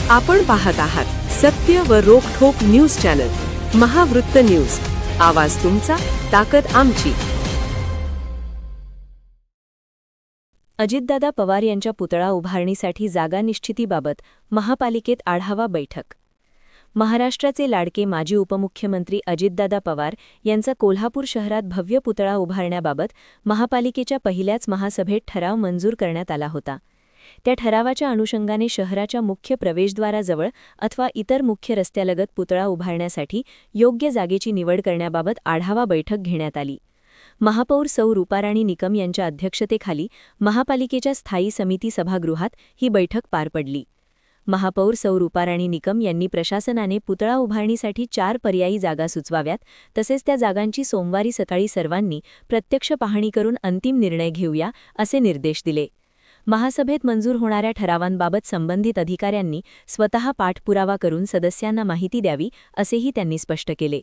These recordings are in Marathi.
आपण पाहत आहात सत्य व रोखठोक न्यूज चॅनल महावृत्त न्यूज. आवाज तुमचा, ताकद आमची. अजितदादा पवार यांच्या पुतळा उभारणीसाठी जागा निश्चितीबाबत महापालिकेत आढावा बैठक. महाराष्ट्राचे लाडके माजी उपमुख्यमंत्री अजितदादा पवार यांचा कोल्हापूर शहरात भव्य पुतळा उभारण्याबाबत महापालिकेच्या पहिल्याच महासभेत ठराव मंजूर करण्यात आला होता. त्या ठरावाच्या अनुषंगाने शहराच्या मुख्य प्रवेशद्वाराजवळ अथवा इतर मुख्य रस्त्यालगत पुतळा उभारण्यासाठी योग्य जागेची निवड करण्याबाबत आढावा बैठक घेण्यात आली. महापौर सौ रूपाराणी निकम यांच्या अध्यक्षतेखाली महापालिकेच्या स्थायी समिती सभागृहात ही बैठक पार पडली. महापौर सौ रूपाराणी निकम यांनी प्रशासनाने पुतळा उभारणीसाठी 4 पर्यायी जागा सुचवाव्यात, तसेच त्या जागांची सोमवारी सकाळी सर्वांनी प्रत्यक्ष पाहणी करून अंतिम निर्णय घेऊया असे निर्देश दिले. महासभेत मंजूर होणाऱ्या ठरावांबाबत संबंधित अधिकाऱ्यांनी स्वतः पाठपुरावा करून सदस्यांना माहिती द्यावी असेही त्यांनी स्पष्ट केले.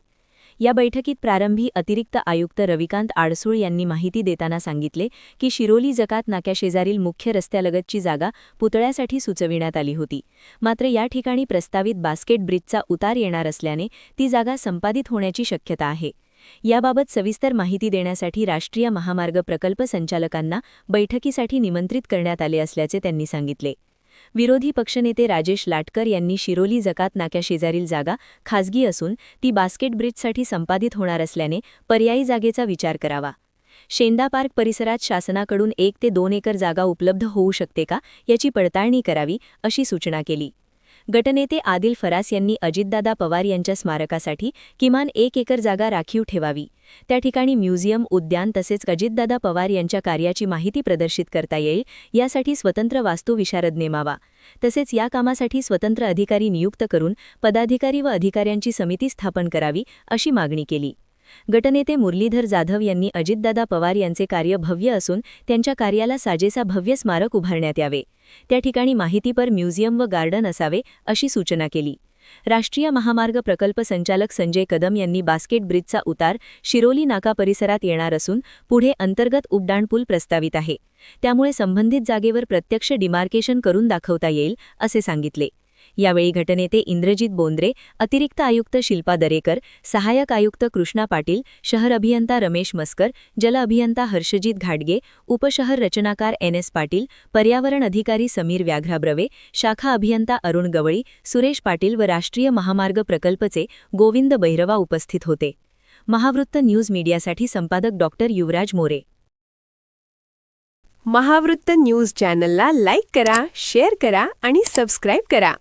या बैठकीत प्रारंभी अतिरिक्त आयुक्त रविकांत आडसूळ यांनी माहिती देताना सांगितले की शिरोली जकात नाक्याशेजारील मुख्य रस्त्यालगतची जागा पुतळ्यासाठी सुचविण्यात आली होती. मात्र या ठिकाणी प्रस्तावित बास्केट ब्रिजचा उतार येणार असल्याने ती जागा संपादित होण्याची शक्यता आहे. याबाबत सविस्तर माहिती देण्यासाठी राष्ट्रीय महामार्ग प्रकल्प संचालकांना बैठकीसाठी निमंत्रित करण्यात आले असल्याचे त्यांनी सांगितले. विरोधी पक्षनेते राजेश लाटकर यांनी शिरोली जकात नाक्याशेजारील जागा खासगी असून ती बास्केट ब्रिजसाठी संपादित होणार असल्याने पर्यायी जागेचा विचार करावा. शेंदा पार्क परिसरात शासनाकडून 1 ते 2 एकर जागा उपलब्ध होऊ शकते का याची पडताळणी करावी अशी सूचना केली. गटनेते आदिल फरास यांनी अजितदादा पवार यांच्या स्मारकासाठी किमान 1 एकर जागा राखीव ठेवावी. त्या ठिकाणी म्युझियम, उद्यान तसेच अजितदादा पवार यांच्या कार्याची माहिती प्रदर्शित करता येईल यासाठी स्वतंत्र वास्तुविशारद नेमावा. तसेच या कामासाठी स्वतंत्र अधिकारी नियुक्त करून पदाधिकारी व अधिकाऱ्यांची समिती स्थापन करावी अशी मागणी केली. गटनेते मुरलीधर जाधव यांनी अजितदादा पवार यांचे कार्य भव्य असून त्यांच्या कार्याला साजेसा भव्य स्मारक उभारण्यात यावे. त्या ठिकाणी माहितीपर म्युझियम व गार्डन असावे अशी सूचना केली. राष्ट्रीय महामार्ग प्रकल्प संचालक संजय कदम यांनी बास्केट ब्रिजचा उतार शिरोली नाका परिसरात येणार असून पुढे अंतर्गत उड्डाणपूल प्रस्तावित आहे. त्यामुळे संबंधित जागेवर प्रत्यक्ष डिमार्केशन करून दाखवता येईल असे सांगितले. यावेळी गटनेते इंद्रजित बोंद्रे, अतिरिक्त आयुक्त शिल्पा दरेकर, सहाय्यक आयुक्त कृष्णा पाटील, शहर अभियंता रमेश मस्कर, जल अभियंता हर्षजित घाटगे, उपशहर रचनाकार NS पाटील, पर्यावरण अधिकारी समीर व्याघ्राब्रवे, शाखा अभियंता अरुण गवळी, सुरेश पाटील व राष्ट्रीय महामार्ग प्रकल्पचे गोविंद बैरवा उपस्थित होते. महावृत्त न्यूज मीडियासाठी संपादक डॉ. युवराज मोरे. महावृत्त न्यूज चॅनलला लाईक करा, शेअर करा आणि सबस्क्राईब करा.